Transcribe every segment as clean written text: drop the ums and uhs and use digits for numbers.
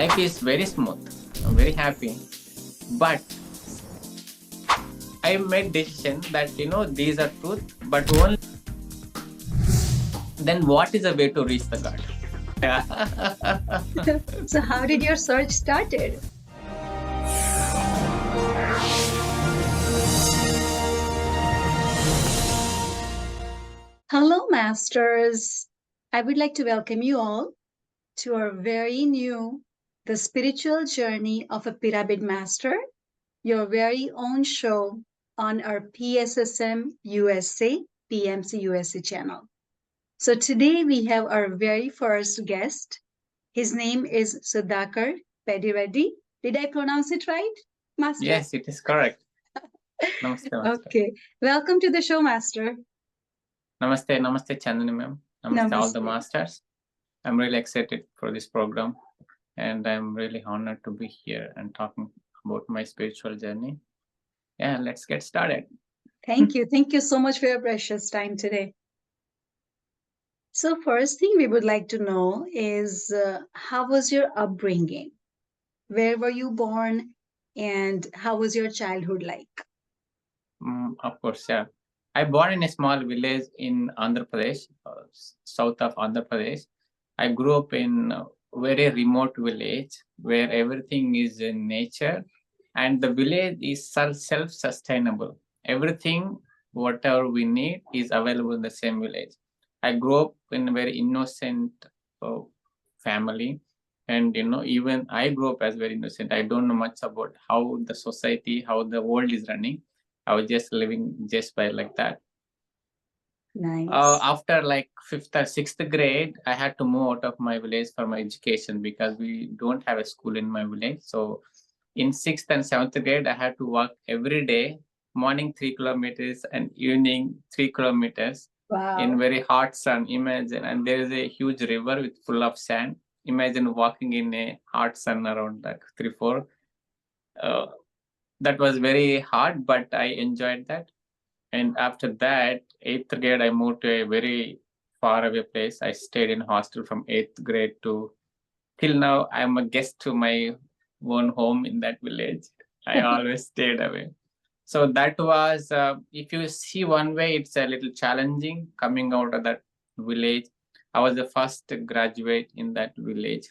Life is very smooth. I'm very happy. But I made decision that these are truth, but only then what is the way to reach the God? So how did your search started? Hello, masters. I would like to welcome you all to our very new The Spiritual Journey of a Pyramid Master, your very own show on our PSSMUSA, PMCUSA channel. So today we have our very first guest. His name is Sudhakar Peddireddy. Did I pronounce it right, Master? Yes, it is correct. Namaste, Master. Okay. Welcome to the show, Master. Namaste, namaste, Chandani ma'am. Namaste, all the Namaste. masters. I'm really excited for this program, and I'm really honored to be here and talking about my spiritual journey. Yeah, let's get started. Thank you. Thank you so much for your precious time today. So, first thing we would like to know is how was your upbringing? Where were you born? And how was your childhood like? Of course, yeah. I born in a small village in Andhra Pradesh, south of Andhra Pradesh. I grew up in a very remote village where everything is in nature, and the village is self-sustainable. Everything, whatever we need, is available in the same village. I grew up in a very innocent uh, family, and even I grew up as very innocent. I don't know much about how the society, how the world is running. I was just living just by like that. Nice. After like fifth or sixth grade, I had to move out of my village for my education because we don't have a school in my village. So in sixth and seventh grade, I had to walk every day, morning 3 kilometers and evening 3 kilometers in very hot sun. Imagine, and there is a huge river with full of sand. Imagine walking in a hot sun around like 3, 4. Uh, that was very hard, but I enjoyed that. And after that, eighth grade, I moved to a very far away place. I stayed in hostel from eighth grade to till now. I'm a guest to my own home in that village. I always stayed away. So that was, if you see one way, it's a little challenging coming out of that village. I was the first graduate in that village.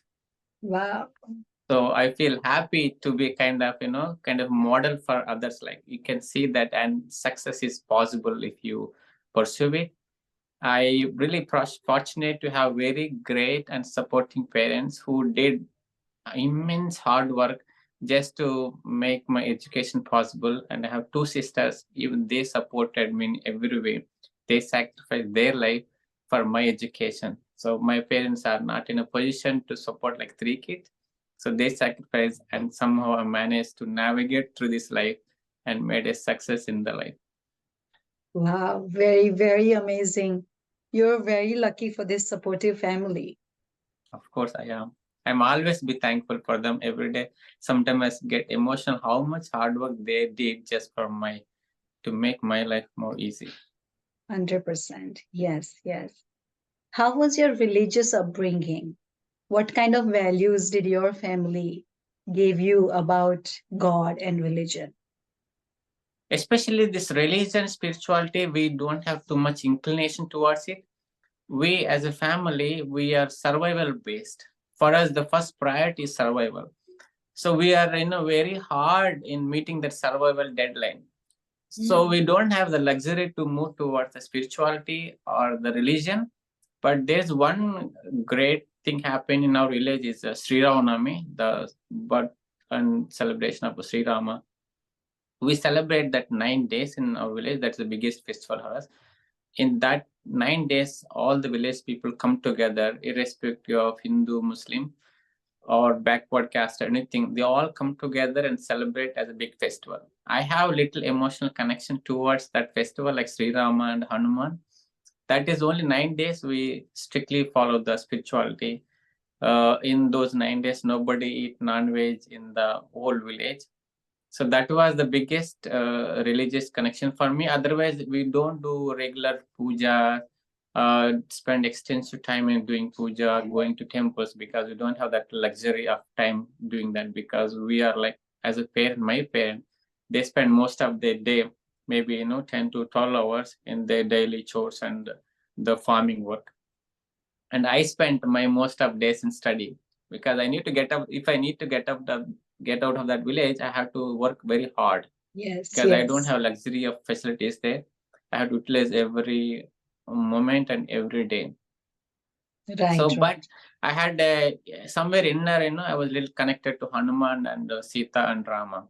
Wow. So I feel happy to be kind of model for others. Like you can see that, and success is possible if you pursue it. I really fortunate to have very great and supporting parents who did immense hard work just to make my education possible. And I have two sisters, even they supported me in every way. They sacrificed their life for my education. So my parents are not in a position to support like 3 kids. So they sacrificed, and somehow I managed to navigate through this life and made a success in the life. Wow. Very, very amazing. You're very lucky for this supportive family. Of course, I am. I'm always be thankful for them every day. Sometimes I get emotional how much hard work they did just for to make my life more easy. 100%. Yes, yes. How was your religious upbringing? What kind of values did your family give you about God and religion? Especially this religion, spirituality, we don't have too much inclination towards it. We as a family, we are survival based. For us, the first priority is survival. So we are very hard in meeting that survival deadline. So we don't have the luxury to move towards the spirituality or the religion. But there's one great thing happening in our village is Sri Ramanami, the birth and celebration of Sri Rama. We celebrate that 9 days in our village. That's the biggest festival for us. In that 9 days, all the village people come together, irrespective of Hindu, Muslim, or backward caste or anything. They all come together and celebrate as a big festival. I have little emotional connection towards that festival, like Sri Rama and Hanuman. That is only 9 days. We strictly follow the spirituality. In those 9 days, nobody eat non-veg in the whole village. So that was the biggest religious connection for me. Otherwise, we don't do regular puja. spend extensive time in doing puja, going to temples, because we don't have that luxury of time doing that, because we are like, as a parent, my parent, they spend most of their day, maybe 10 to 12 hours in their daily chores and the farming work. And I spent my most of days in study, because I need to get up. If I need to get out of that village, I have to work very hard, Yes, because I don't yes. have luxury of facilities there. I have to utilize every moment and every day. So, Right, but right. I had somewhere inner, I was little connected to Hanuman and Sita and Rama.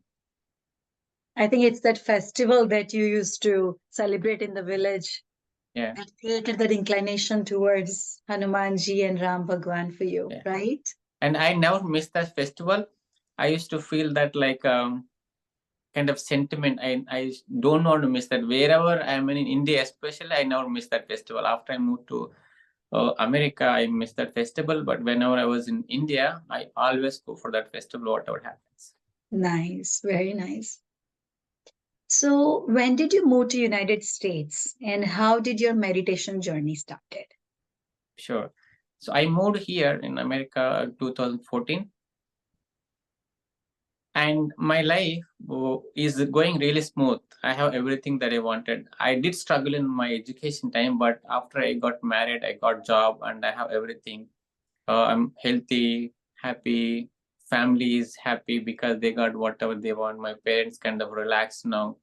I think it's that festival that you used to celebrate in the village Yeah, that created that inclination towards Hanumanji and Ram Bhagwan for you, yeah. right? And I never missed that festival. I used to feel that like kind of sentiment. I don't want to miss that. Wherever I'm in India, especially, I never miss that festival. After I moved to America, I missed that festival. But whenever I was in India, I always go for that festival, whatever happens. Nice, very nice. So, when did you move to United States and how did your meditation journey started? Sure. So I moved here in America 2014, and my life is going really smooth. I have everything that I wanted. I did struggle in my education time, but after I got married, I got job, and I have everything. I'm healthy, happy. Family is happy because they got whatever they want. My parents kind of relaxed now,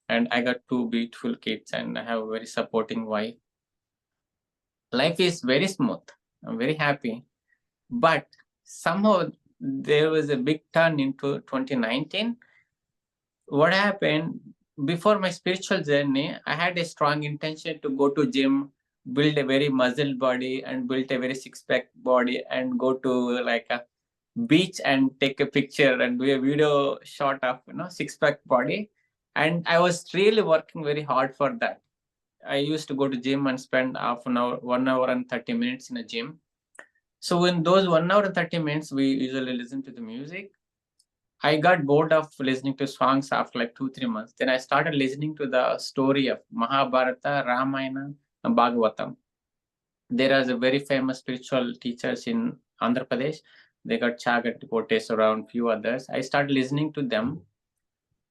and I got two beautiful kids, and I have a very supporting wife. Life is very smooth. I'm very happy. But somehow there was a big turn into 2019. What happened, before my spiritual journey, I had a strong intention to go to gym, build a very muscle body and build a very six pack body, and go to like a beach and take a picture and do a video shot of six pack body. And I was really working very hard for that. I used to go to gym and spend half an hour, 1 hour and 30 minutes in a gym. So in those 1 hour and 30 minutes, we usually listen to the music. I got bored of listening to songs after like 2, 3 months. Then I started listening to the story of Mahabharata, Ramayana, and Bhagavatam. There is a very famous spiritual teachers in Andhra Pradesh. They got Chagat Koteswaram, few others. I started listening to them.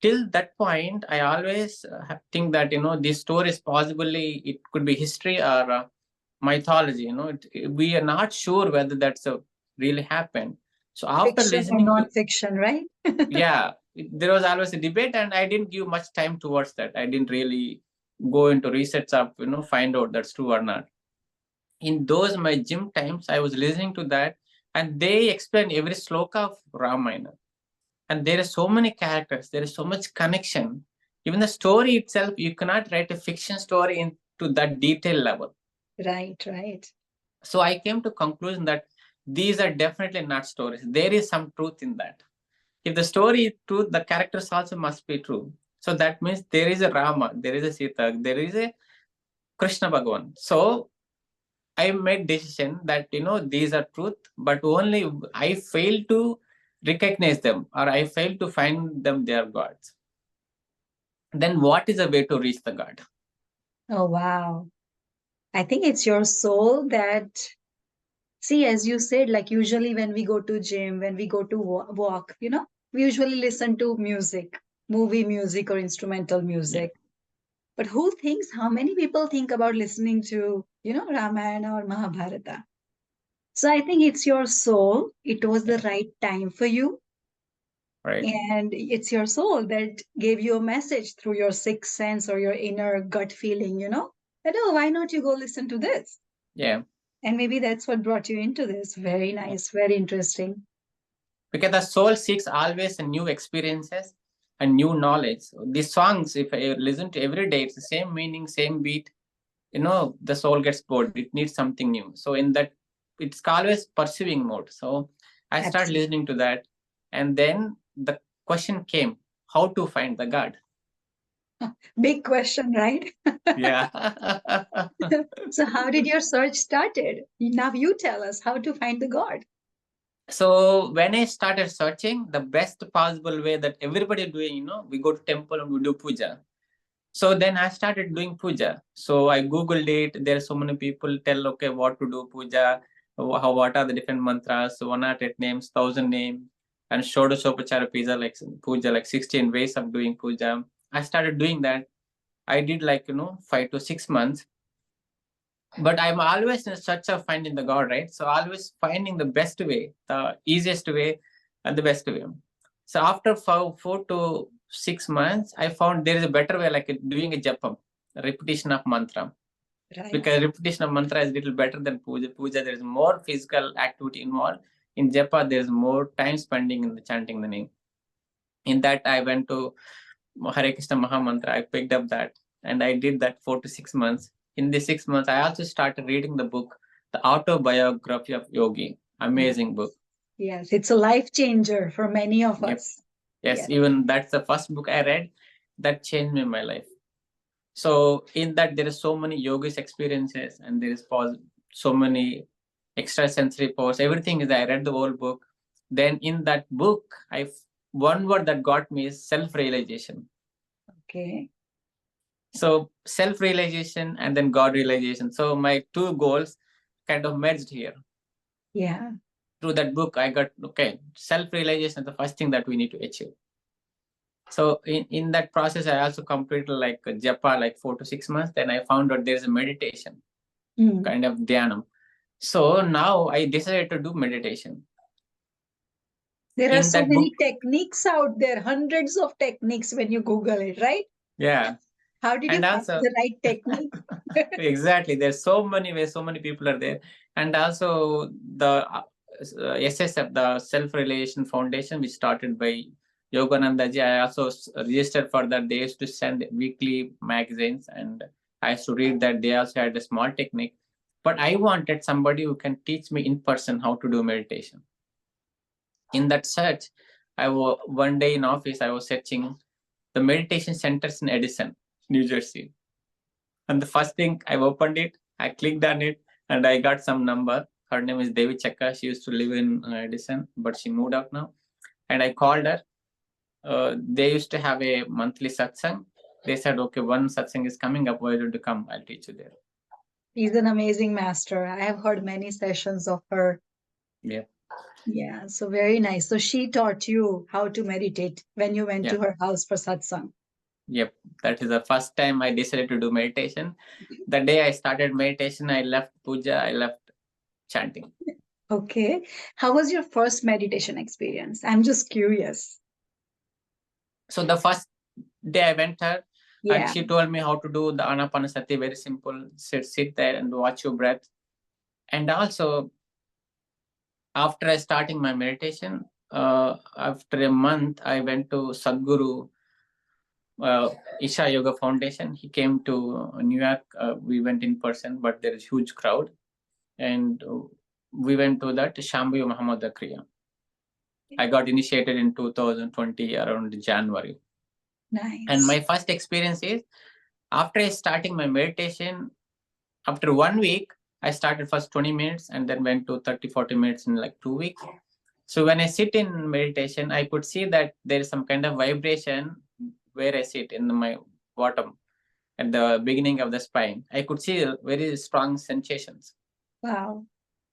Till that point, I always think that this story is possibly, it could be history or mythology. We are not sure whether that's really happened. So after Fiction or listening to, non-fiction, right? yeah, there was always a debate, and I didn't give much time towards that. I didn't really go into research up, find out that's true or not. In those my gym times, I was listening to that, and they explain every sloka of Ramayana. And there are so many characters, there is so much connection. Even the story itself, you cannot write a fiction story into that detail level. Right, right. So I came to conclusion that these are definitely not stories. There is some truth in that. If the story is true, the characters also must be true. So that means there is a Rama, there is a Sita, there is a Krishna Bhagavan. So I made decision that these are truth, but only I fail to recognize them, or I fail to find them their gods. Then what is the way to reach the God? Oh, wow. I think it's your soul that, see, as you said, like usually when we go to gym, when we go to walk, we usually listen to music, movie music or instrumental Yeah, music. But who thinks, how many people think about listening to, Ramayana or Mahabharata? So I think it's your soul. It was the yeah, right time for you. right. And it's your soul that gave you a message through your sixth sense or your inner gut feeling, that, oh, why not you go listen to this? Yeah, And maybe that's what brought you into this. Very yeah. nice, very interesting. Because the soul seeks always new experiences and new knowledge. These songs, if I listen to every day, it's the same meaning, same beat. The soul gets bored. It needs something new. So in that, it's always pursuing mode. So I started Absolutely. listening to that, and then the question came: how to find the God? Big question, right? Yeah. So how did your search started? Now you tell us how to find the God. So when I started searching, the best possible way that everybody doing, we go to temple and we do puja. So then I started doing puja. So I googled it. There are so many people tell, okay, what to do puja, what are the different mantras, 108 names, 1,000 names, and Shodasopachara puja, like 16 ways of doing puja. I started doing that. I did like 5 to 6 months, but I'm always in search of finding the God, right? So always finding the best way, the easiest way, and the best way. So after 4 to 6 months, I found there is a better way, like doing a japam, repetition of mantra. Right. Because repetition of mantra is little better than puja. Puja, there is more physical activity involved. In japa, there is more time spending in the chanting the name. In that, I went to Hare Krishna Maha Mantra. I picked up that, and I did that 4 to 6 months. In the 6 months, I also started reading the book, The Autobiography of Yogi. Amazing book. Yes, it's a life changer for many of Yep. us. Yes, even that's the first book I read that changed me my life. So in that there is so many yogis experiences, and there is so many extrasensory powers. Everything is I read the whole book. Then in that book, one word that got me is self-realization. Okay. So self-realization and then God realization. So my two goals kind of merged here. Yeah. Through that book, I got, okay, self-realization is the first thing that we need to achieve. So in that process, I also completed like japa, like 4 to 6 months. Then I found out there's a meditation, kind of dhyana. So now I decided to do meditation. There are In so that many book, techniques out there, hundreds of techniques when you Google it, right? yeah. How did you And find also, the right technique? exactly, there's so many ways, so many people are there. And also the SSF, the Self-Realization Foundation, which started by Yoganandaji, I also registered for that. They used to send weekly magazines, and I used to read that. They also had a small technique, but I wanted somebody who can teach me in person how to do meditation. In that search, one day in office, I was searching the meditation centers in Edison, New Jersey. And the first thing, I opened it, I clicked on it, and I got some number. Her name is Devi Chakka. She used to live in Edison, but she moved out now. And I called her. They used to have a monthly satsang. They said, okay, one satsang is coming up. Why don't you come? I'll teach you there. She's an amazing master. I have heard many sessions of her. Yeah. Yeah, so very nice. So she taught you how to meditate when you went Yeah. to her house for satsang. Yep. That is the first time I decided to do meditation. The day I started meditation, I left puja, I left chanting. Okay. How was your first meditation experience? I'm just curious. So the first day I went her, and Yeah. she told me how to do the anapanasati. Very simple. Sit there and watch your breath. And also, after I starting my meditation, after a month, I went to Sadhguru Isha Yoga Foundation. He came to New York. We went in person, but there is huge crowd, and we went to that Shambhavi Muhammad Kriya. I got initiated in 2020 around January. Nice. And my first experience is after starting my meditation, after 1 week, I started first 20 minutes and then went to 30-40 minutes in like 2 weeks. So when I sit in meditation, I could see that there is some kind of vibration where I sit in my bottom at the beginning of the spine. I could see very strong sensations. Wow.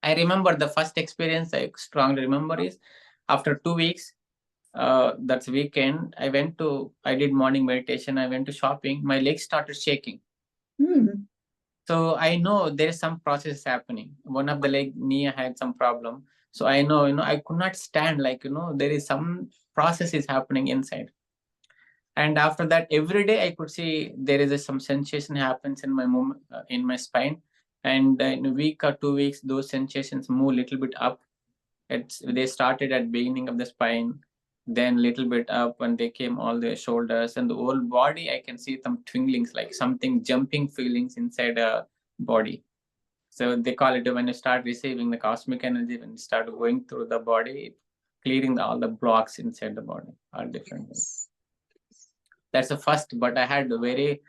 I remember the first experience I strongly remember is after 2 weeks, that's weekend, I did morning meditation. I went to shopping. My legs started shaking. So I know there is some process happening. One of the knee had some problem. So I know, I could not stand, like, there is some process is happening inside. And after that, every day I could see there is some sensation happens in my in my spine. And in a week or 2 weeks, those sensations move a little bit up. They started at beginning of the spine, then little bit up, and they came all the shoulders and the whole body. I can see some twinklings, like something jumping feelings inside a body. So they call it when you start receiving the cosmic energy, when you start going through the body, clearing all the blocks inside the body are different. That's the first, but I had very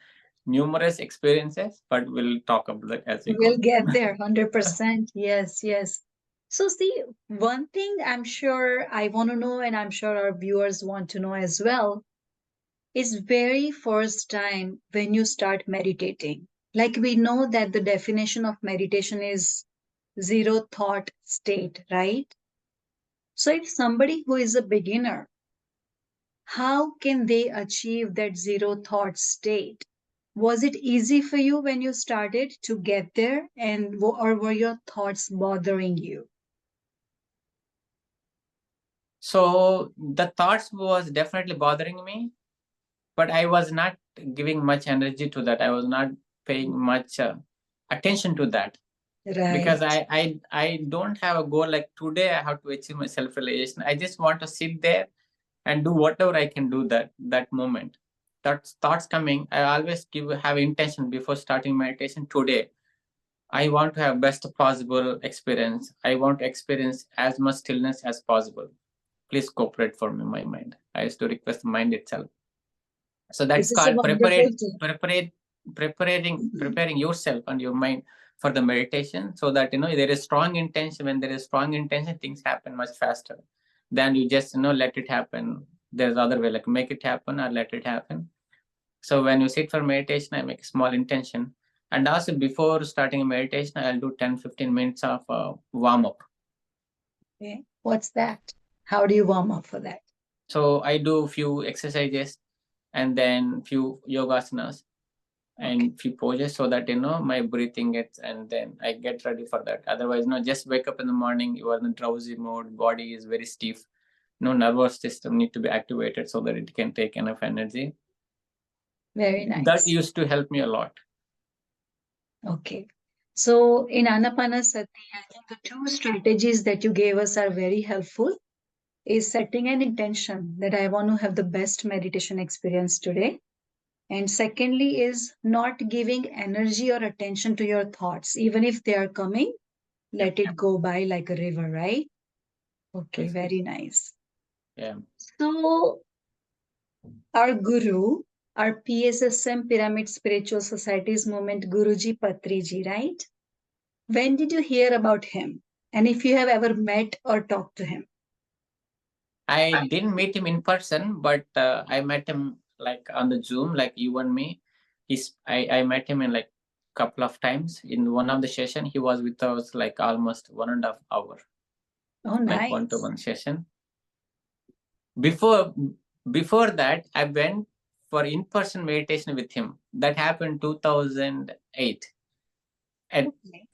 numerous experiences, but we'll talk about that as we We'll go. get there 100%. Yes, yes. So, see, one thing I'm sure I want to know, and I'm sure our viewers want to know as well. is very first time when you start meditating. Like we know that the definition of meditation is zero thought state, right? So if somebody who is a beginner, how can they achieve that zero thought state? Was it easy for you when you started to get there, and or were your thoughts bothering you? So the thoughts was definitely bothering me, but I was not giving much energy to that. I was not paying much attention to that, because Right. I don't have a goal like today I have to achieve my self realization. I just want to sit there and do whatever I can do that moment. That thoughts coming, I always have intention before starting meditation. Today I want to have best possible experience. I want to experience as much stillness as possible. Please cooperate for me, my mind. I used to request the mind itself. So This that's is a called wonderful thing. preparing yourself and your mind for the meditation, so that there is strong intention. When there is strong intention, things happen much faster than you just let it happen. There's other way, like make it happen or let it happen. So when you sit for meditation, I make a small intention. And also before starting a meditation, I'll do 10-15 minutes of warm up. Okay. What's that? How do you warm up for that? So I do a few exercises and then few yogasanas and few poses, so that my breathing gets, and then I get ready for that. Otherwise, just wake up in the morning, you are in drowsy mode, body is very stiff. Nervous system need to be activated so that it can take enough energy. Very That nice. used to help me a lot. Okay. So in Anapanasati, I think the two strategies that you gave us are very helpful. Is setting an intention that I want to have the best meditation experience today. And secondly, is not giving energy or attention to your thoughts. Even if they are coming, let it go by like a river, right? Okay, Yes. very nice. Yeah. So, our guru, our PSSM Pyramid Spiritual Society's movement, Guruji Patriji, right? When did you hear about him? And if you have ever met or talked to him? I didn't meet him in person, but I met him like on the Zoom, like you and me. I met him in like couple of times. In one of the session, he was with us like almost 1.5 hour, Oh, like nice. one-to-one session. Before before that, I went for in-person meditation with him. That happened 2008. At Okay.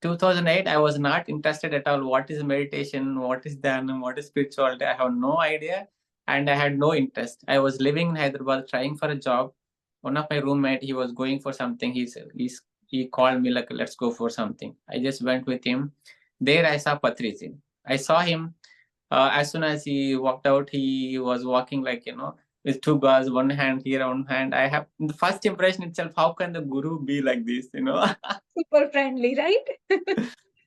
2008, I was not interested at all. What is meditation? What is dharma? What is spirituality? I have no idea, and I had no interest. I was living in Hyderabad, trying for a job. One of my roommate, he was going for something. He called me like, let's go for something. I just went with him. There, I saw Patriji. I saw him. As soon as he walked out, he was walking like with two bars, one hand here, one hand. I have the first impression itself. How can the guru be like this? Super friendly, right?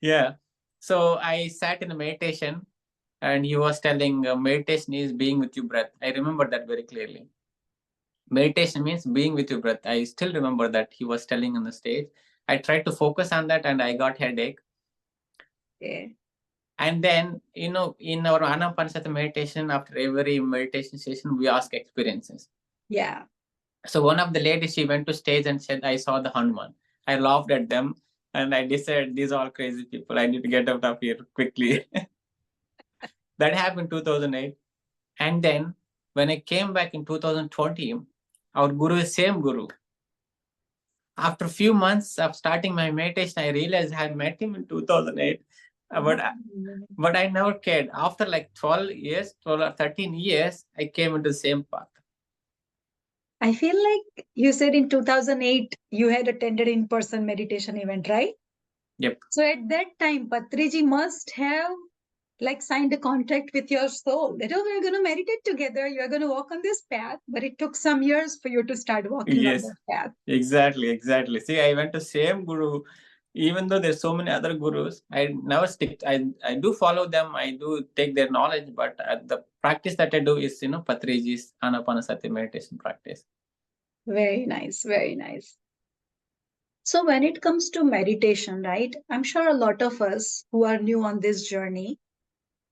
Yeah. So I sat in a meditation, and he was telling meditation is being with your breath. I remember that very clearly. Meditation means being with your breath. I still remember that he was telling on the stage. I tried to focus on that and I got headache. Yeah. And then, in our Anapanasati meditation, after every meditation session, we ask experiences. Yeah. So one of the ladies, she went to stage and said, I saw the Hanuman. I laughed at them and I decided, these are all crazy people. I need to get out of here quickly. That happened 2008. And then when I came back in 2020, our guru is same guru. After a few months of starting my meditation, I realized I had met him in 2008. But I never cared. After like 12 years, 12 or 13 years, I came into the same path. I feel like you said in 2008 you had attended in-person meditation event, right? Yep. So at that time, Patriji must have like signed a contract with your soul that, oh, we're going to meditate together. You're going to walk on this path. But it took some years for you to start walking on Yes, that path. exactly. See, I went to same guru. Even though there's so many other gurus, I never stick. I do follow them. I do take their knowledge, but the practice that I do is, Patriji's Anapanasati meditation practice. Very nice. Very nice. So when it comes to meditation, right, I'm sure a lot of us who are new on this journey,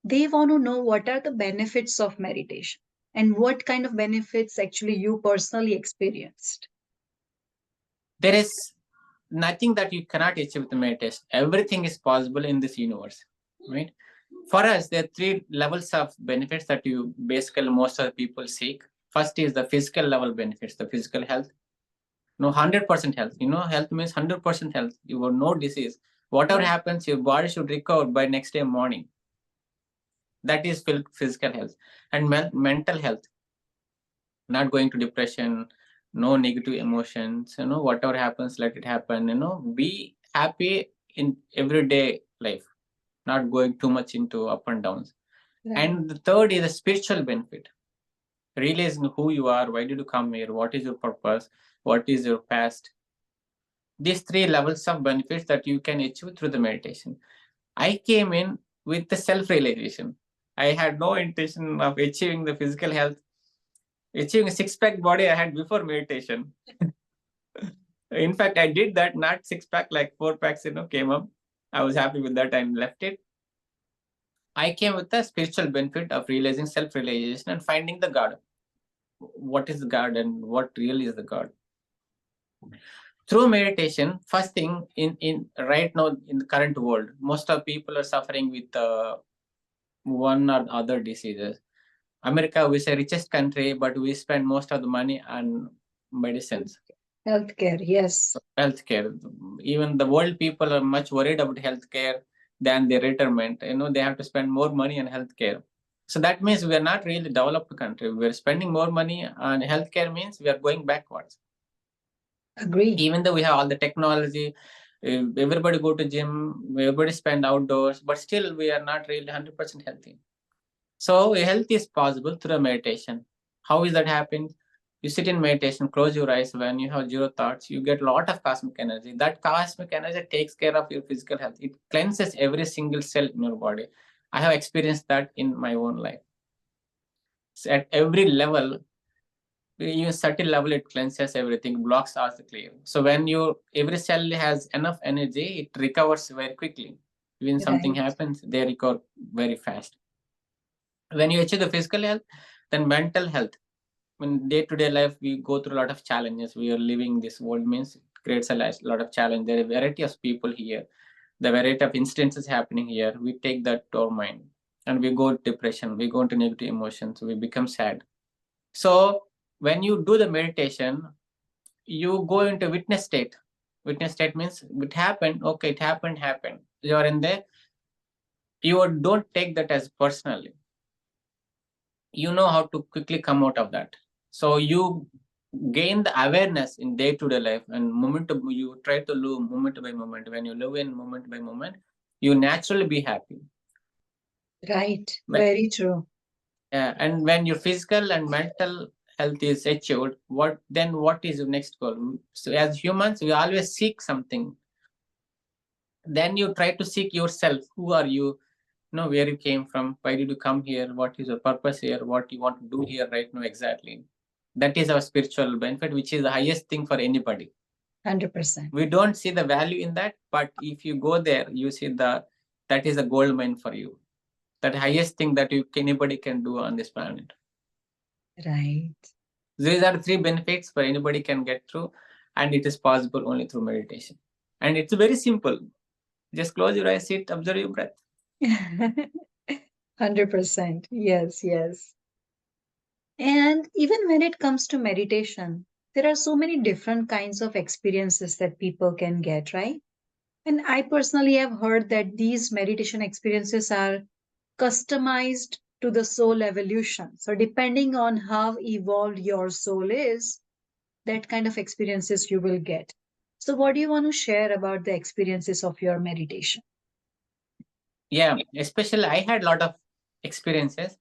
they want to know what are the benefits of meditation. and what kind of benefits actually you personally experienced? There is nothing that you cannot achieve with meditation. Everything is possible in this universe, right? For us, there are three levels of benefits that you basically most of the people seek. First is the physical level benefits, the physical health. 100% health. Health means 100% health. You have no disease. Whatever happens, your body should recover by next day morning. That is physical health. And mental health, not going to depression, no negative emotions. Whatever happens, let it happen. Be happy in everyday life, not going too much into up and downs. Right. And the third is the spiritual benefit, realizing who you are, why did you come here, what is your purpose, what is your past. These three levels of benefits that you can achieve through the meditation. I came in with the self-realization. I had no intention of achieving the physical health, achieving a six-pack body I had before meditation. In fact, I did that, not six-pack, like four packs, came up. I was happy with that and left it. I came with the spiritual benefit of realizing self-realization and finding the God. What is God and what really is the God? Through meditation, first thing in right now in the current world, most of people are suffering with one or other diseases. America, we say richest country, but we spend most of the money on medicines. Healthcare, yes. Healthcare. Even the world people are much worried about healthcare than their retirement. They have to spend more money on healthcare. So that means we are not really developed country. We are spending more money on healthcare means we are going backwards. Agree. Even though we have all the technology, everybody go to gym, everybody spend outdoors, but still we are not really 100% healthy. So health is possible through meditation. How is that happening? You sit in meditation, close your eyes. When you have zero thoughts, you get a lot of cosmic energy. That cosmic energy takes care of your physical health. It cleanses every single cell in your body. I have experienced that in my own life. So at every level, even subtle level, it cleanses everything, blocks are clear. So when every cell has enough energy, it recovers very quickly. When something happens, they recover very fast. When you achieve the physical health, then mental health. In day-to-day life, we go through a lot of challenges. We are living this world means it creates a lot of challenge. There are a variety of people here, the variety of instances happening here. We take that to our mind and we go to depression, we go into negative emotions, we become sad. So when you do the meditation, you go into witness state. Witness state means it happened, okay, it happened. You are in there. You don't take that as personally. You know how to quickly come out of that. So you gain the awareness in day-to-day life, and you try to live moment by moment. When you live in moment by moment, you naturally be happy. Right. Very true. Yeah, and when your physical and mental health is achieved, what is your next goal? So as humans, we always seek something. Then you try to seek yourself. Who are you? Where you came from, why did you come here, what is your purpose here, what you want to do here right now exactly. That is our spiritual benefit, which is the highest thing for anybody. 100%. We don't see the value in that, but if you go there, you see that is a gold mine for you. That highest thing that anybody can do on this planet. Right. These are three benefits for anybody can get through, and it is possible only through meditation. And it's very simple. Just close your eyes, sit, observe your breath. 100%. Yes, yes. And even when it comes to meditation, there are so many different kinds of experiences that people can get, right? And I personally have heard that these meditation experiences are customized to the soul evolution. So, depending on how evolved your soul is, that kind of experiences you will get. So, what do you want to share about the experiences of your meditation? Yeah, especially I had a lot of experiences,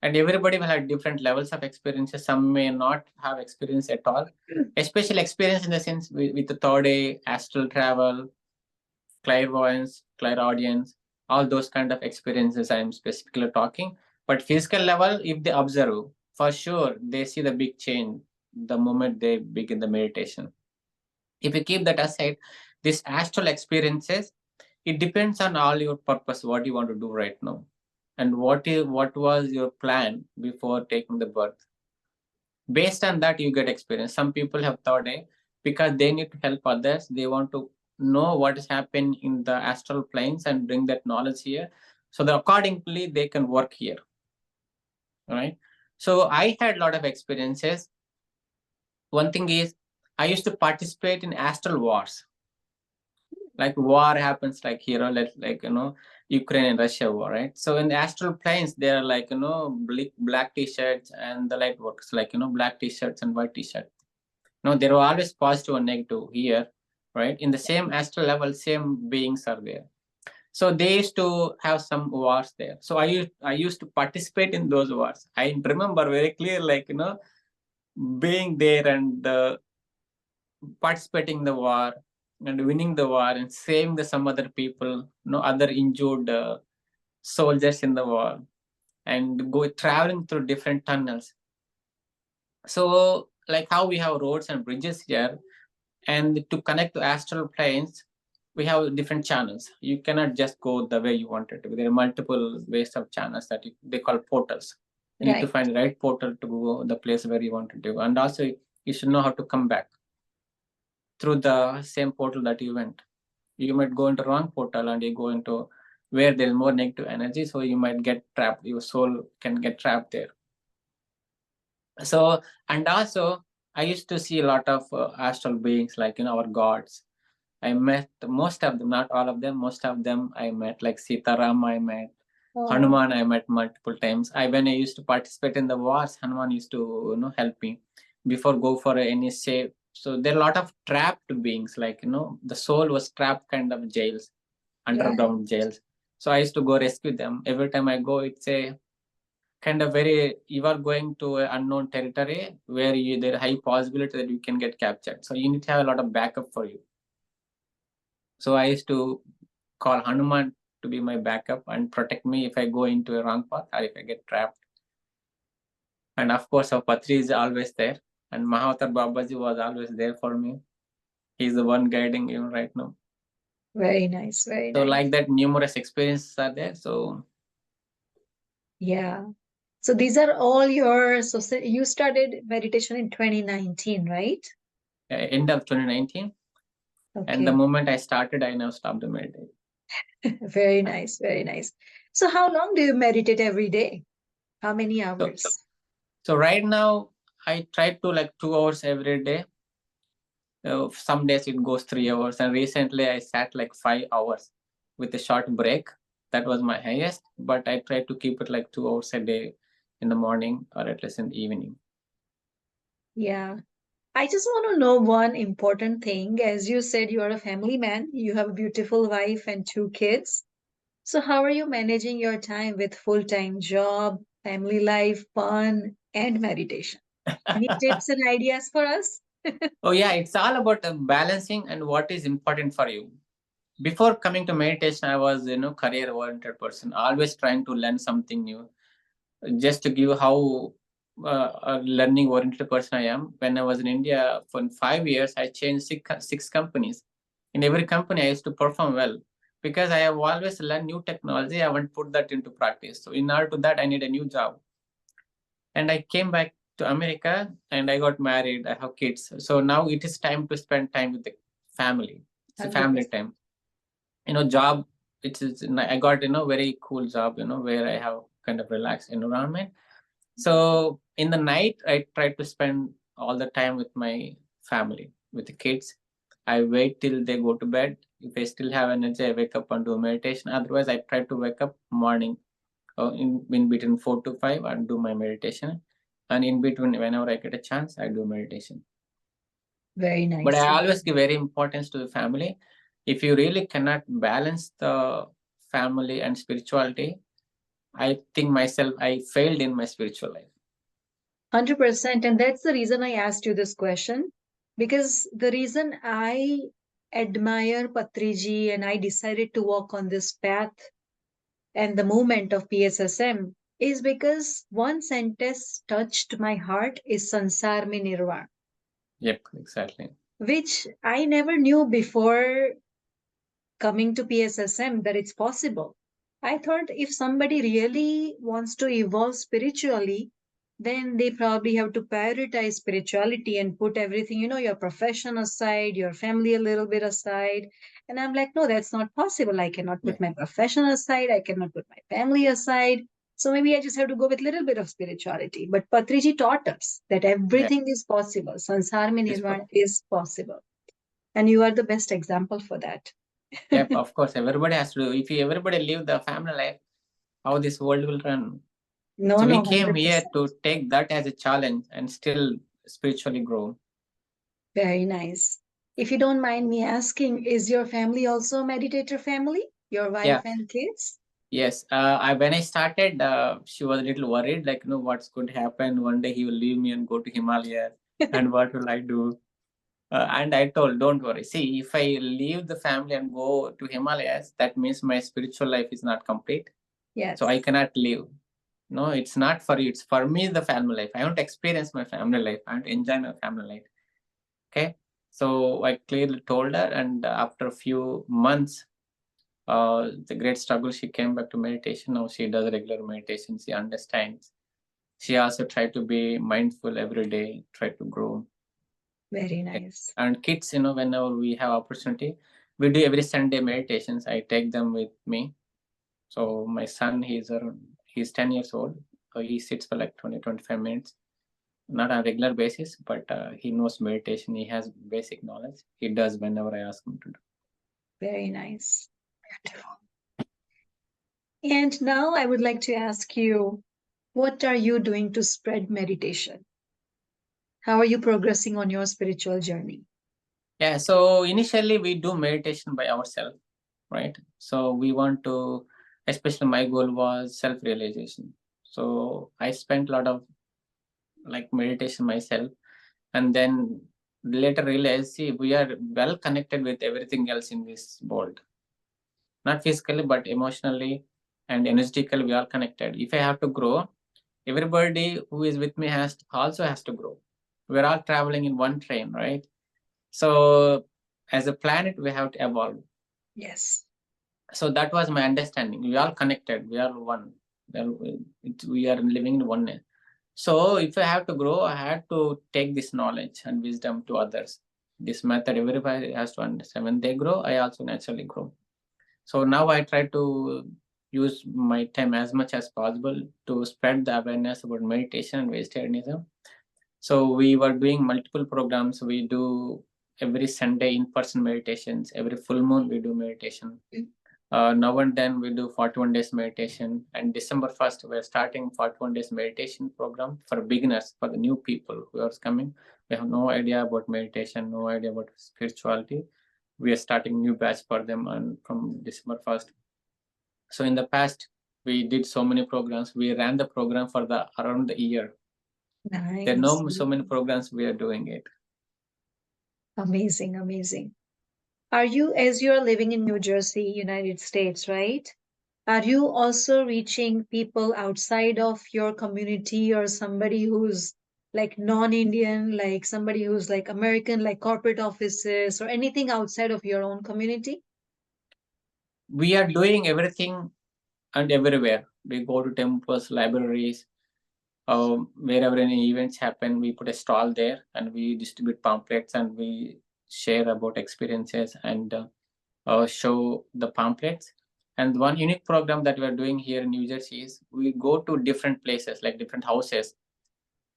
and everybody will have different levels of experiences. Some may not have experience at all. Especially experience in the sense with the third eye, astral travel, clairvoyance, clairaudience, all those kind of experiences I'm specifically talking. But physical level, if they observe, for sure they see the big change the moment they begin the meditation. If you keep that aside, these astral experiences, it depends on all your purpose, what you want to do right now. and what was your plan before taking the birth. Based on that, you get experience. Some people have thought, because they need to help others, they want to know what is happening in the astral planes and bring that knowledge here, so that accordingly they can work here, right? So I had a lot of experiences. One thing is, I used to participate in astral wars. Like war happens like here, like Ukraine and Russia war, right? So in the astral planes, there are like black t-shirts and the light works, like black t-shirts and white t-shirts. No, there are always positive and negative here, right? In the same astral level, same beings are there. So they used to have some wars there. So I used to participate in those wars. I remember very clear, like being there and participating in the war and winning the war and saving some other people, other injured soldiers in the war, and go traveling through different tunnels. So like how we have roads and bridges here, and to connect to astral planes, we have different channels. You cannot just go the way you want it to. There are multiple ways of channels that they call portals. You need to find the right portal to go the place where you want to go. And also you should know how to come back through the same portal that you went. You might go into wrong portal and you go into where there's more negative energy, so you might get trapped. Your soul can get trapped there. So, and also I used to see a lot of astral beings, like our gods. I met most of them, not all of them, most of them I met, like Sitaram I met. Hanuman I met multiple times. When I used to participate in the wars, Hanuman used to help me before go for any save. So there are a lot of trapped beings, like the soul was trapped kind of jails, underground jails. So I used to go rescue them. Every time I go, it's a kind of you are going to an unknown territory where there high possibility that you can get captured. So you need to have a lot of backup for you. So I used to call Hanuman to be my backup and protect me if I go into a wrong path or if I get trapped. And of course, our Patri is always there. And Mahavatar Babaji was always there for me. He's the one guiding you right now. Very nice, very So nice. like that, numerous experiences are there. So yeah. So these are all yours. So you started meditation in 2019, right? End of 2019. Okay. And the moment I started, I now stopped the meditation. Very nice, very nice. So how long do you meditate every day? How many hours? So right now, I try to like 2 hours every day. Some days it goes 3 hours, and recently I sat like 5 hours with a short break. That was my highest, but I try to keep it like 2 hours a day in the morning or at least in the evening. Yeah. I just want to know one important thing. As you said, you are a family man, you have a beautiful wife and 2 kids. So how are you managing your time with full-time job, family life, fun, and meditation? Any tips and ideas for us? Oh yeah, it's all about balancing and what is important for you. Before coming to meditation, I was career oriented person, always trying to learn something new. Just to give how a learning oriented person I am, when I was in India for 5 years, I changed six companies. In every company, I used to perform well because I have always learned new technology. I want to put that into practice. So in order to that, I need a new job. And I came back to America and I got married. I have kids. So now it is time to spend time with the family. It's a family time. Job. I got very cool job. Where I have kind of relaxed environment. So in the night, I try to spend all the time with my family, with the kids. I wait till they go to bed. If I still have energy, I wake up and do meditation. Otherwise, I try to wake up morning, in between 4 to 5, and do my meditation. And in between, whenever I get a chance, I do meditation. Very nice. But I always give very importance to the family. If you really cannot balance the family and spirituality, I think myself, I failed in my spiritual life. 100%. And that's the reason I asked you this question. Because the reason I admire Patriji and I decided to walk on this path and the movement of PSSM is because one sentence touched my heart is Sansar mein Nirvan. Yep, exactly. Which I never knew before coming to PSSM that it's possible. I thought if somebody really wants to evolve spiritually, then they probably have to prioritize spirituality and put everything, your profession aside, your family a little bit aside. And I'm like, no, that's not possible. I cannot Yeah, put my profession aside. I cannot put my family aside. So maybe I just have to go with a little bit of spirituality. But Patriji taught us that yeah. everything is possible. Sansar mein It's nirvana is possible. And you are the best example for that. Yep, of course, everybody has to do. If everybody live the family life, how this world will run? No, So no, we came here 100%. to take that as a challenge and still spiritually grow. Very nice. If you don't mind me asking, is your family also a meditator family? Your Yeah, wife and kids? yes. When I started, she was a little worried, like, what's going to happen? One day he will leave me and go to Himalaya, and what will I do? And I told, don't worry. See, if I leave the family and go to Himalayas, that means my spiritual life is not complete. So I Yes. cannot leave. No, it's not for you. It's for me, the family life. I want to experience my family life. I want to enjoy my family life. Okay. So I clearly told her, and after a few months, the great struggle, she came back to meditation. Now she does regular meditation. She understands. She also tried to be mindful every day, try to grow. Very nice. And kids, whenever we have opportunity, we do every Sunday meditations. I take them with me. So my son, he's 10 years old. He sits for like 20-25 minutes, not on a regular basis, but he knows meditation. He has basic knowledge. He does whenever I ask him to do. Very nice. And now I would like to ask you, what are you doing to spread meditation? How are you progressing on your spiritual journey? Yeah, so initially we do meditation by ourselves, right? So we want to, especially my goal was self-realization. So I spent a lot of like meditation myself, and then later realized, see, we are well connected with everything else in this world, not physically, but emotionally and energetically, we are connected. If I have to grow, everybody who is with me also has to grow. We're all traveling in one train, right? So as a planet, we have to evolve. Yes. So that was my understanding. We are connected. We are one. We are living in oneness. So if I have to grow, I had to take this knowledge and wisdom to others. This method, everybody has to understand. When they grow, I also naturally grow. So now I try to use my time as much as possible to spread the awareness about meditation and vegetarianism. So we were doing multiple programs. We do every Sunday in-person meditations. Every full moon we do meditation. Now and then we do 41 days meditation. And December 1st, we're starting 41 days meditation program for beginners, for the new people who are coming. We have no idea about meditation, no idea about spirituality. We are starting new batch for them from December 1st. So in the past, we did so many programs. We ran the program for around the year. There are Nice. no so many programs we are doing it. Amazing, amazing. Are you, as you're living in New Jersey, United States, right? Are you also reaching people outside of your community or somebody who's like non-Indian, like somebody who's like American, like corporate offices or anything outside of your own community? We are doing everything and everywhere. We go to temples, libraries, wherever any events happen, we put a stall there and we distribute pamphlets and we share about experiences and show the pamphlets. And one unique program that we are doing here in New Jersey is we go to different places, like different houses.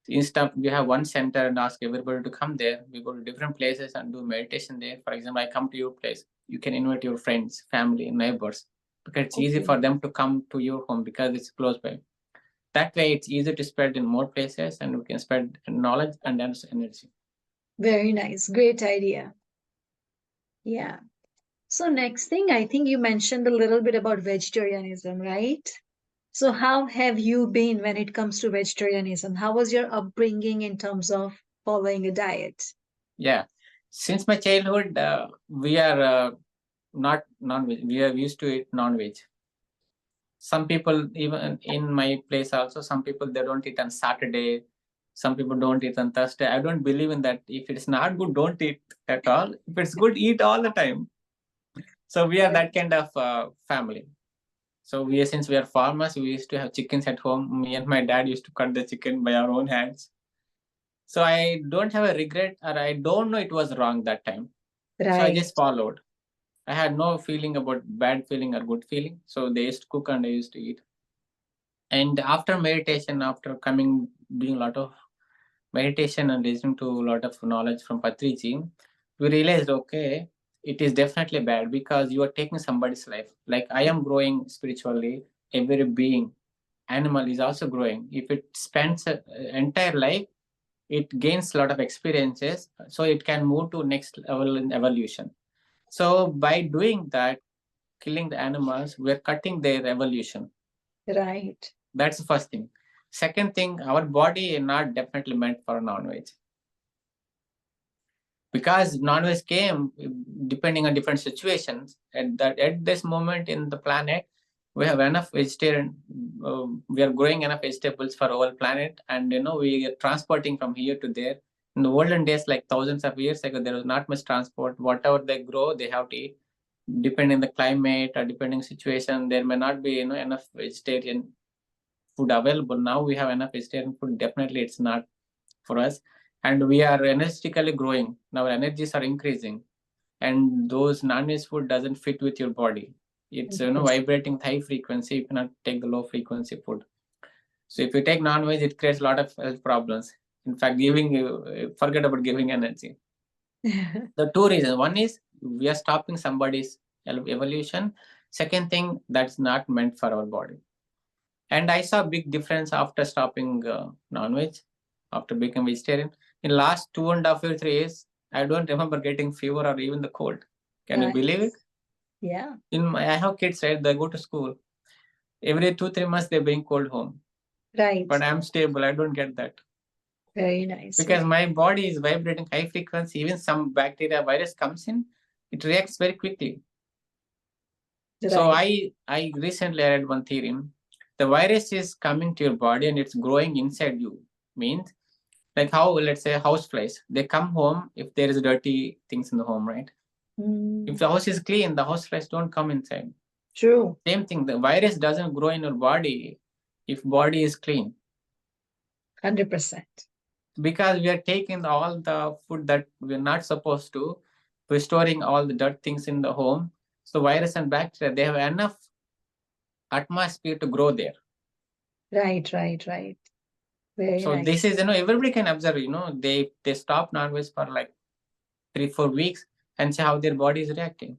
Instead, we have one center and ask everybody to come there. We go to different places and do meditation there. For example, I come to your place. You can invite your friends, family, neighbors, because it's easy Okay. for them to come to your home because it's close by. That way, it's easier to spread in more places and we can spread knowledge and energy. Very nice. Great idea. Yeah. So next thing, I think you mentioned a little bit about vegetarianism, right? So how have you been when it comes to vegetarianism? How was your upbringing in terms of following a diet? Yeah. Since my childhood, we are not non-veg. We are used to eat non-veg. Some people, even in my place also, some people, they don't eat on Saturday. Some people don't eat on Thursday. I don't believe in that. If it's not good, don't eat at all. If it's good, eat all the time. So we are that kind of family. So since we are farmers, we used to have chickens at home. Me and my dad used to cut the chicken by our own hands. So I don't have a regret, or I don't know it was wrong that time. So I Right. just followed. I had no feeling about bad feeling or good feeling. So they used to cook and I used to eat. And after meditation, after doing a lot of meditation and listening to a lot of knowledge from Patriji, we realized, okay, it is definitely bad because you are taking somebody's life. Like I am growing spiritually, every being, animal is also growing. If it spends an entire life, it gains a lot of experiences, so it can move to next level in evolution. So by doing that, killing the animals, we're cutting their evolution. Right. That's the first thing. Second thing, our body is not definitely meant for non-veg. Because non-veg came depending on different situations. At this moment in the planet, we have enough vegetarian. We are growing enough vegetables for our planet, and we are transporting from here to there. In the olden days, like thousands of years ago, there was not much transport. Whatever they grow, they have to eat. Depending on the climate or depending situation, there may not be enough vegetarian food available. Now we have enough vegetarian food. Definitely, it's not for us, and we are energetically growing. Our energies are increasing, and those non-veg food doesn't fit with your body. It's vibrating high frequency. You cannot take the low frequency food. So if you take non-veg, it creates a lot of health problems. In fact, forget about giving energy. The two reasons: one is we are stopping somebody's evolution. Second thing, that's not meant for our body. And I saw a big difference after stopping non-veg, after becoming vegetarian. In last 2.5 years, 3 years, I don't remember getting fever or even the cold. Can you believe it? Yeah. I have kids, right? They go to school. Every 2-3 months they bring cold home. Right. But I'm stable. I don't get that. Very nice. Because my body is vibrating high frequency. Even some bacteria, virus comes in, it reacts very quickly. Right. So I recently read one theory. The virus is coming to your body and it's growing inside you. Means like how, let's say, house flies, they come home if there is dirty things in the home, right? If the house is clean, the house flies don't come inside. True. Same thing, the virus doesn't grow in your body if body is clean. 100%. Because we are taking all the food that we're not supposed to, we're storing all the dirt things in the home. So virus and bacteria, they have enough atmosphere to grow there. Right. Very So nice. this is, everybody can observe, they stop non-veg for like 3-4 weeks and see how their body is reacting.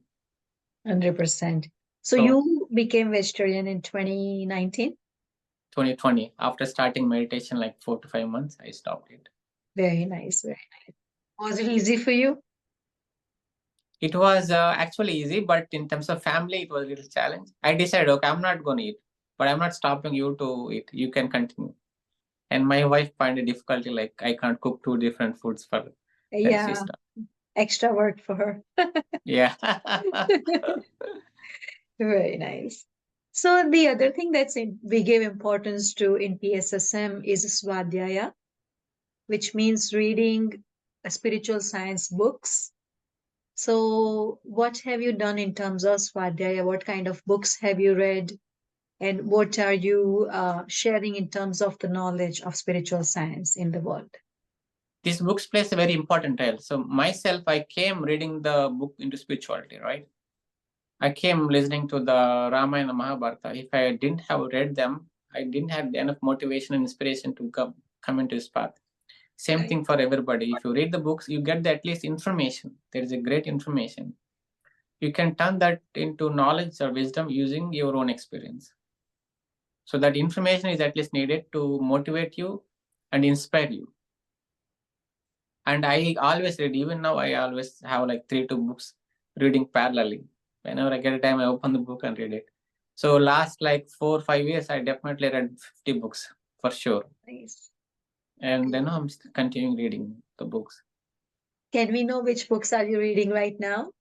100%. So you became vegetarian in 2019? 2020. After starting meditation like 4 to 5 months, I stopped it. Very nice. Was it easy for you? It was actually easy, but in terms of family, it was a little challenge. I decided, okay, I'm not going to eat, but I'm not stopping you to eat. You can continue. And my wife find a difficulty, like I can't cook 2 different foods for her. Yeah. Extra work for her. Yeah. Very nice. So the other thing we give importance to in PSSM is Swadhyaya, which means reading spiritual science books. So what have you done in terms of Swadhyaya? What kind of books have you read? And what are you sharing in terms of the knowledge of spiritual science in the world? These books plays a very important role. So myself, I came reading the book into spirituality, right? I came listening to the Ramayana Mahabharata. If I didn't have read them, I didn't have enough motivation and inspiration to come into this path. Same thing for everybody. If you read the books, you get at least information. There is a great information. You can turn that into knowledge or wisdom using your own experience. So that information is at least needed to motivate you and inspire you. And I always read, even now I always have like 3 to books reading parallelly. Whenever I get a time, I open the book and read it. So last like 4-5 years, I definitely read 50 books for sure. Nice. And then I'm still continuing reading the books. Can we know which books are you reading right now?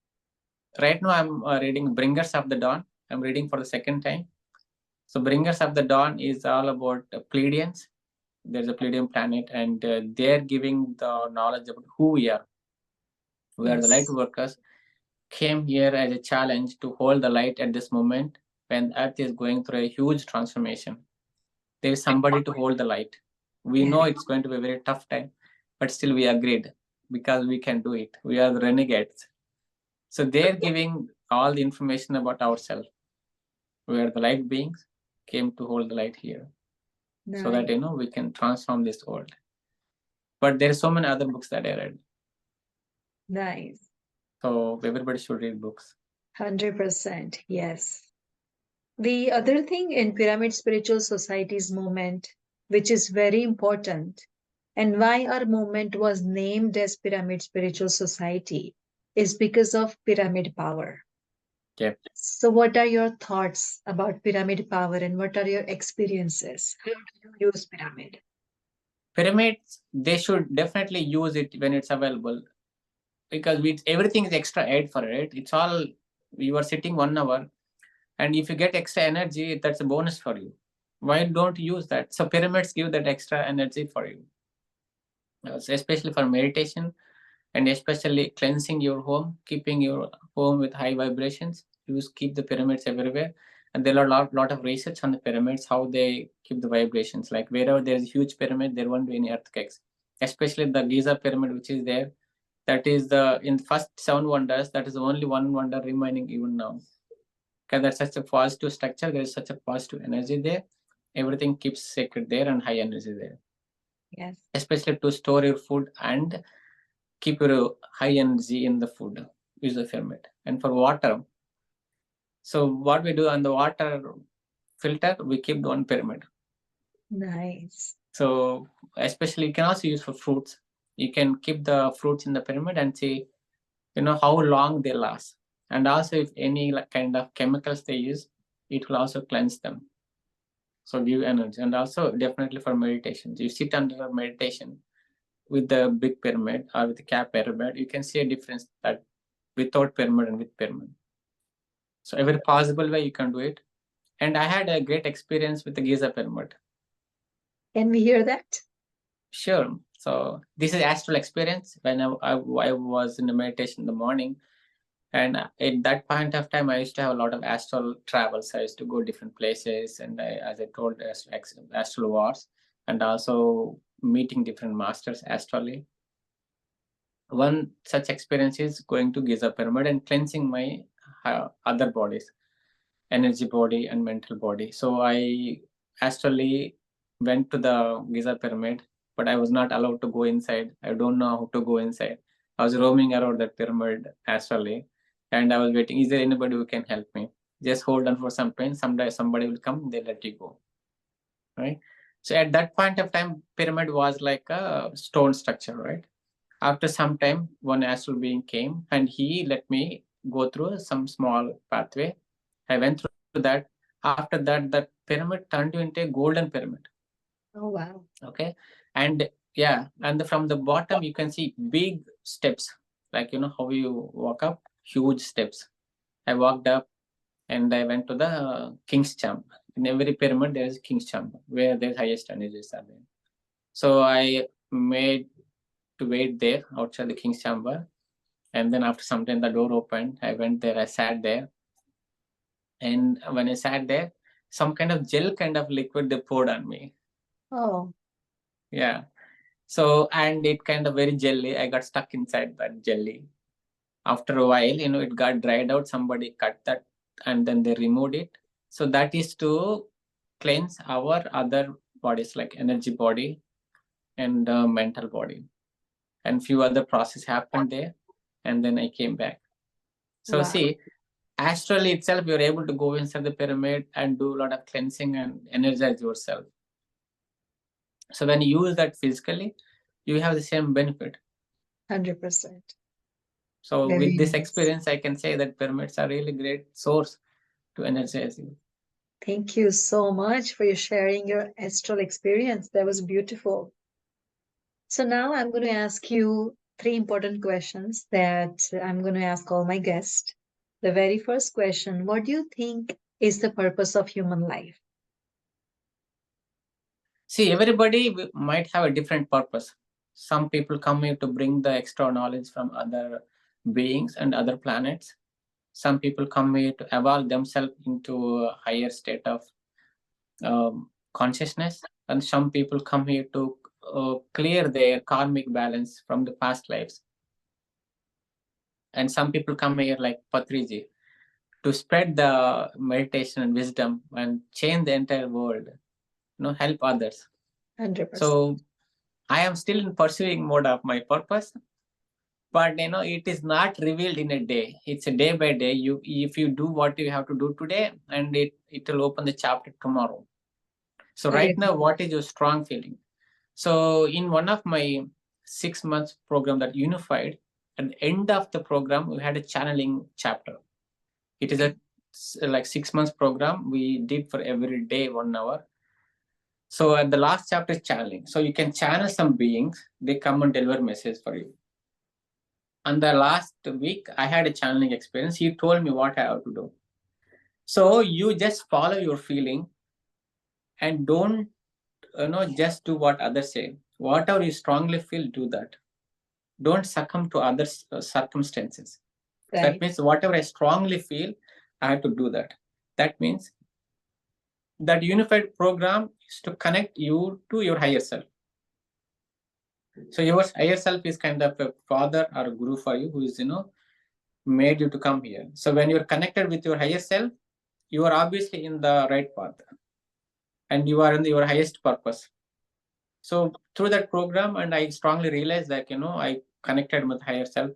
Right now, I'm reading Bringers of the Dawn. I'm reading for the second time. So Bringers of the Dawn is all about Pleiadians. There's a Pleiadian planet, and they're giving the knowledge about who we are. We are the light workers, came here as a challenge to hold the light at this moment when Earth is going through a huge transformation, there is somebody to hold the light. We know it's going to be a very tough time, but still we agreed because we can do it. We are the renegades. So they're giving all the information about ourselves. We are the light beings, came to hold the light here. Nice. So that we can transform this world. But there are so many other books that I read. Nice. So everybody should read books. 100%, yes. The other thing in Pyramid Spiritual Society's movement, which is very important, and why our movement was named as Pyramid Spiritual Society, is because of pyramid power. Yep. So, what are your thoughts about pyramid power and what are your experiences? How do you use pyramid? Pyramids, they should definitely use it when it's available, because everything is extra aid for it. It's all, you are sitting 1 hour, and if you get extra energy, that's a bonus for you. Why don't you use that? So pyramids give that extra energy for you, especially for meditation, and especially cleansing your home, keeping your home with high vibrations. You keep the pyramids everywhere, and there are a lot of research on the pyramids, how they keep the vibrations. Like wherever there is a huge pyramid, there won't be any earthquakes. Especially the Giza Pyramid, which is there, that is in the first 7 wonders, that is the only one wonder remaining even now. Because that's such a positive structure, there is such a positive energy there. Everything keeps sacred there and high energy there. Yes. Especially to store your food and keep your high energy in the food, use the pyramid. And for water, so what we do on the water filter, we keep one pyramid. Nice. So especially you can also use for fruits. You can keep the fruits in the pyramid and see, how long they last. And also if any kind of chemicals they use, it will also cleanse them. So give energy. And also definitely for meditation. You sit under a meditation with the big pyramid or with the cap pyramid, you can see a difference that without pyramid and with pyramid. So every possible way you can do it. And I had a great experience with the Giza Pyramid. Can we hear that? Sure. So this is astral experience when I was in the meditation in the morning. And at that point of time, I used to have a lot of astral travels. I used to go different places, and as I told, astral wars, and also meeting different masters astrally. One such experience is going to Giza Pyramid and cleansing my other bodies, energy body and mental body. So I astrally went to the Giza Pyramid, but I was not allowed to go inside. I don't know how to go inside. I was roaming around that pyramid astrally, and I was waiting. Is there anybody who can help me? Just hold on for some time. Someday somebody will come. They let you go. Right. So at that point of time, pyramid was like a stone structure, right? After some time, one astral being came and he let me go through some small pathway. I went through that. After that, that pyramid turned into a golden pyramid. Oh, wow. Okay. And yeah, and from the bottom, you can see big steps, like, how you walk up, huge steps. I walked up and I went to the king's chamber. In every pyramid, there is a king's chamber where the highest energies are there. So I made to wait there outside the king's chamber. And then after some time, the door opened. I went there, I sat there. And when I sat there, some kind of gel kind of liquid they poured on me. Oh. Yeah. So, and it kind of very jelly. I got stuck inside that jelly. After a while, it got dried out. Somebody cut that and then they removed it. So that is to cleanse our other bodies, like energy body and mental body. And few other process happened there. And then I came back. So see, astrally itself, you're able to go inside the pyramid and do a lot of cleansing and energize yourself. So when you use that physically, you have the same benefit. 100%. So with this experience, I can say that pyramids are really great source to energize you. Thank you so much for sharing your astral experience. That was beautiful. So now I'm going to ask you 3 important questions that I'm going to ask all my guests. The very first question, what do you think is the purpose of human life? See, everybody might have a different purpose. Some people come here to bring the extra knowledge from other beings and other planets. Some people come here to evolve themselves into a higher state of consciousness, and some people come here to clear their karmic balance from the past lives. And some people come here like Patriji to spread the meditation and wisdom and change the entire world, help others. 100%. So I am still in pursuing mode of my purpose, but it is not revealed in a day. It's a day by day. If you do what you have to do today, and it will open the chapter tomorrow. So right now, what is your strong feeling? So in one of my 6 months program that unified, at the end of the program, we had a channeling chapter. It is a like 6 months program we did for every day 1 hour. So at the last chapter is channeling. So you can channel some beings, they come and deliver message for you. And the last week I had a channeling experience. He told me what I have to do. So you just follow your feeling and don't just do what others say. Whatever you strongly feel, do that. Don't succumb to other circumstances. Right. That means whatever I strongly feel, I have to do that. That means that unified program is to connect you to your higher self. So your higher self is kind of a father or a guru for you, who is made you to come here. So when you're connected with your higher self, you are obviously in the right path, and you are in your highest purpose. So through that program, and I strongly realized that I connected with higher self.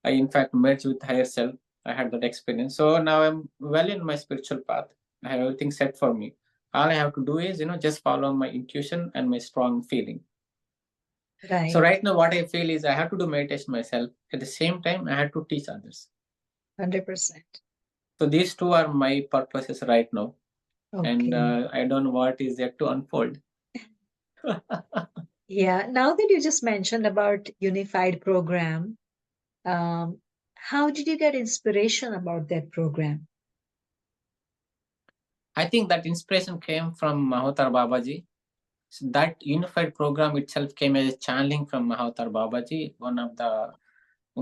I in fact merged with higher self. I had that experience. So now I'm well in my spiritual path. I have everything set for me. All I have to do is just follow my intuition and my strong feeling. Right. So right now what I feel is I have to do meditation myself. At the same time, I have to teach others. 100%. So these two are my purposes right now. Okay. And I don't know what is yet to unfold. Yeah. Now that you just mentioned about unified program, how did you get inspiration about that program? I think that inspiration came from Mahotar Babaji. So that unified program itself came as a channeling from Mahotar Babaji, one of the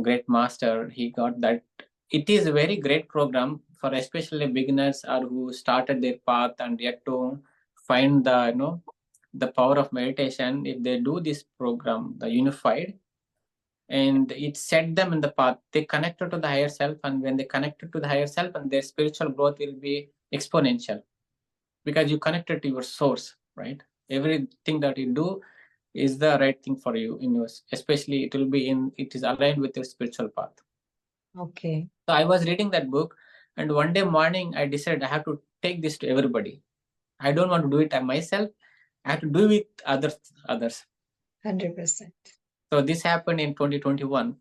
great master. He got that. It is a very great program for especially beginners or who started their path and yet to find the power of meditation. If they do this program, the unified, and it set them in the path, they connected to the higher self, and when they connected to the higher self, and their spiritual growth will be exponential, because you connected to your source, right? Everything that you do is the right thing for you in yours, especially it is aligned with your spiritual path. Okay. So I was reading that book, and one day morning I decided I have to take this to everybody. I don't want to do it myself. I have to do it with others. 100%. So this happened in 2021.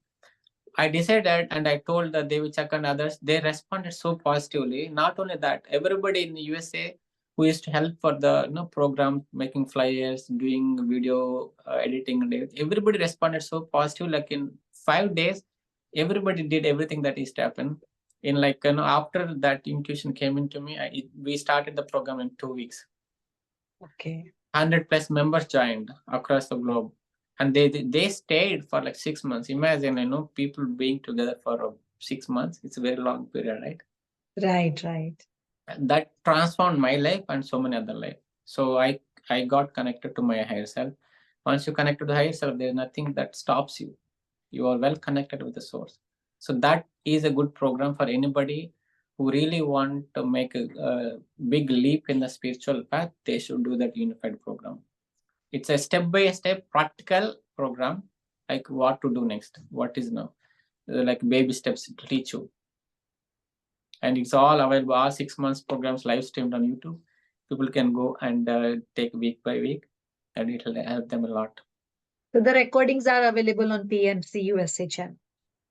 I decided, and I told the Devichak and others, they responded so positively. Not only that, everybody in the USA who used to help for the program, making flyers, doing video editing, everybody responded so positive. Like in 5 days, everybody did everything that is to happen. In after that intuition came into me, we started the program in 2 weeks. Okay. 100 plus members joined across the globe, and they stayed for like 6 months. Imagine, people being together for 6 months. It's a very long period, right? Right. That transformed my life and so many other lives. So I got connected to my higher self. Once you connect to the higher self, there's nothing that stops you. You are well connected with the source. So that is a good program for anybody who really want to make a big leap in the spiritual path. They should do that unified program. It's a step-by-step practical program, like what to do next, what is now, like baby steps to teach you. And it's all available. All 6 months programs live streamed on YouTube. People can go and take week by week, and it will help them a lot. So the recordings are available on PMCUSA channel.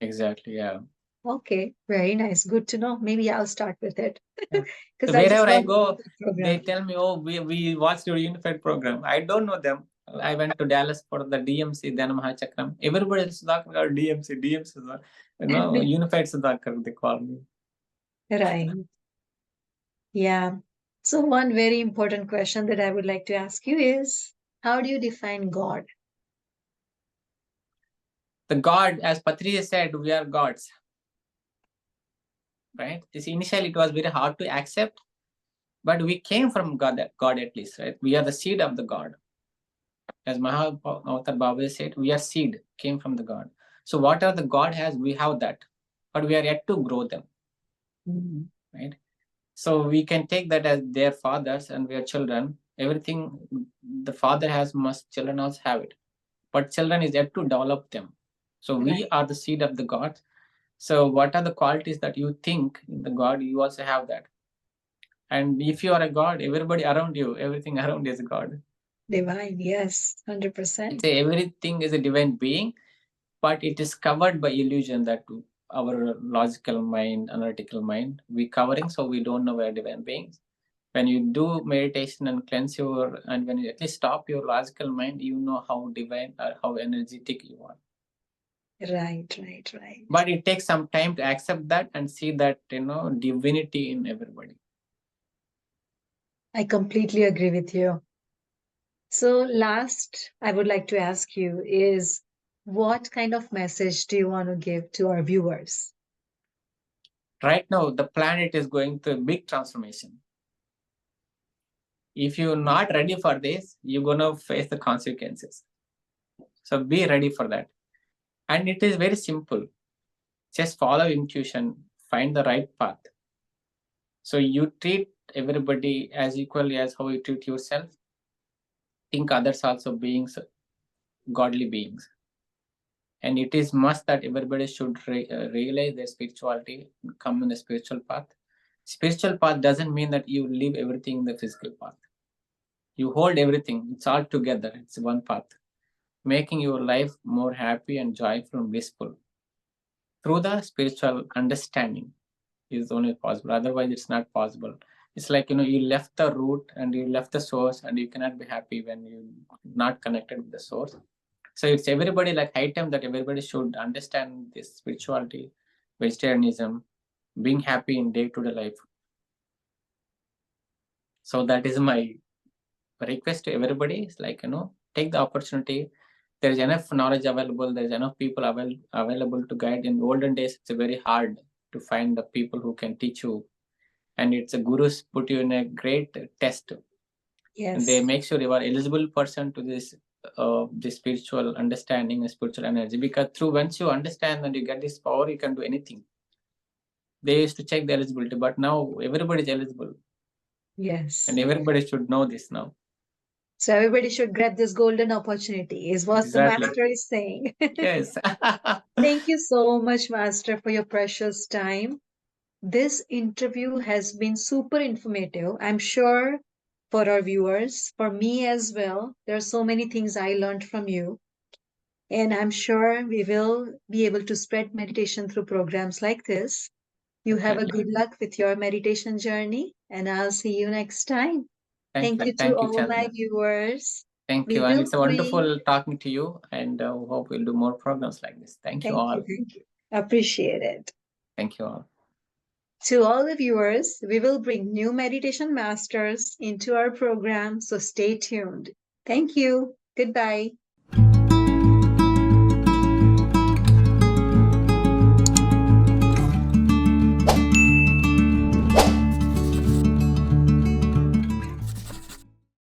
Exactly, yeah. Okay, very nice. Good to know. Maybe I'll start with it. So wherever I go, they tell me, "Oh, we watched your unified program." I don't know them. I went to Dallas for the DMC, then Mahachakram. Everybody is Sudhakar, DMC, unified Sudhakar, they call me. Right. Yeah. So one very important question that I would like to ask you is, how do you define God? The God, as Patriji said, we are gods. right? This initially it was very hard to accept, but we came from God at least, right? We are the seed of the God. As Mahavatar Baba said, we are seed, came from the God. So whatever the God has, we have that, but we are yet to grow them, right? So we can take that as their fathers and we are children. Everything the father has must children also have it, but children is yet to develop them. So we are the seed of the God. So what are the qualities that you think in the God? You also have that. And if you are a God, everybody around you, everything around you is a God. Divine, yes, 100%. Everything is a divine being, but it is covered by illusion that our logical mind, analytical mind, we covering, so we don't know we are divine beings. When you do meditation and cleanse your, and when you at least stop your logical mind, you know how divine or how energetic you are. Right. But it takes some time to accept that and see that, divinity in everybody. I completely agree with you. So last, I would like to ask you is, what kind of message do you want to give to our viewers? Right now, the planet is going through a big transformation. If you're not ready for this, you're going to face the consequences. So be ready for that. And it is very simple. Just follow intuition, find the right path. So you treat everybody as equally as how you treat yourself. Think others also beings, godly beings. And it is must that everybody should realize their spirituality, come in the spiritual path. Spiritual path doesn't mean that you leave everything in the physical path. You hold everything, it's all together, it's one path, making your life more happy and joyful and blissful. Through the spiritual understanding is only possible. Otherwise, it's not possible. It's like, you left the root and you left the source, and you cannot be happy when you're not connected with the source. So it's everybody like high time that everybody should understand this spirituality, vegetarianism, being happy in day-to-day life. So that is my request to everybody. It's like, take the opportunity. There is enough knowledge available. There's enough people available to guide. In olden days, it's very hard to find the people who can teach you. And it's a gurus put you in a great test. Yes. And they make sure you are eligible person to this spiritual understanding and spiritual energy. Because through once you understand and you get this power, you can do anything. They used to check the eligibility, but now everybody is eligible. Yes. And everybody should know this now. So everybody should grab this golden opportunity, is what Exactly. the master is saying. Yes. Thank you so much, Master, for your precious time. This interview has been super informative. I'm sure for our viewers, for me as well, there are so many things I learned from you. And I'm sure we will be able to spread meditation through programs like this. You have a good luck with your meditation journey, and I'll see you next time. Thank you to all my viewers. Thank you. And it's a wonderful talking to you, and hope we'll do more programs like this. Thank you all. Thank you. Appreciate it. Thank you all. To all the viewers, we will bring new meditation masters into our program, so stay tuned. Thank you. Goodbye.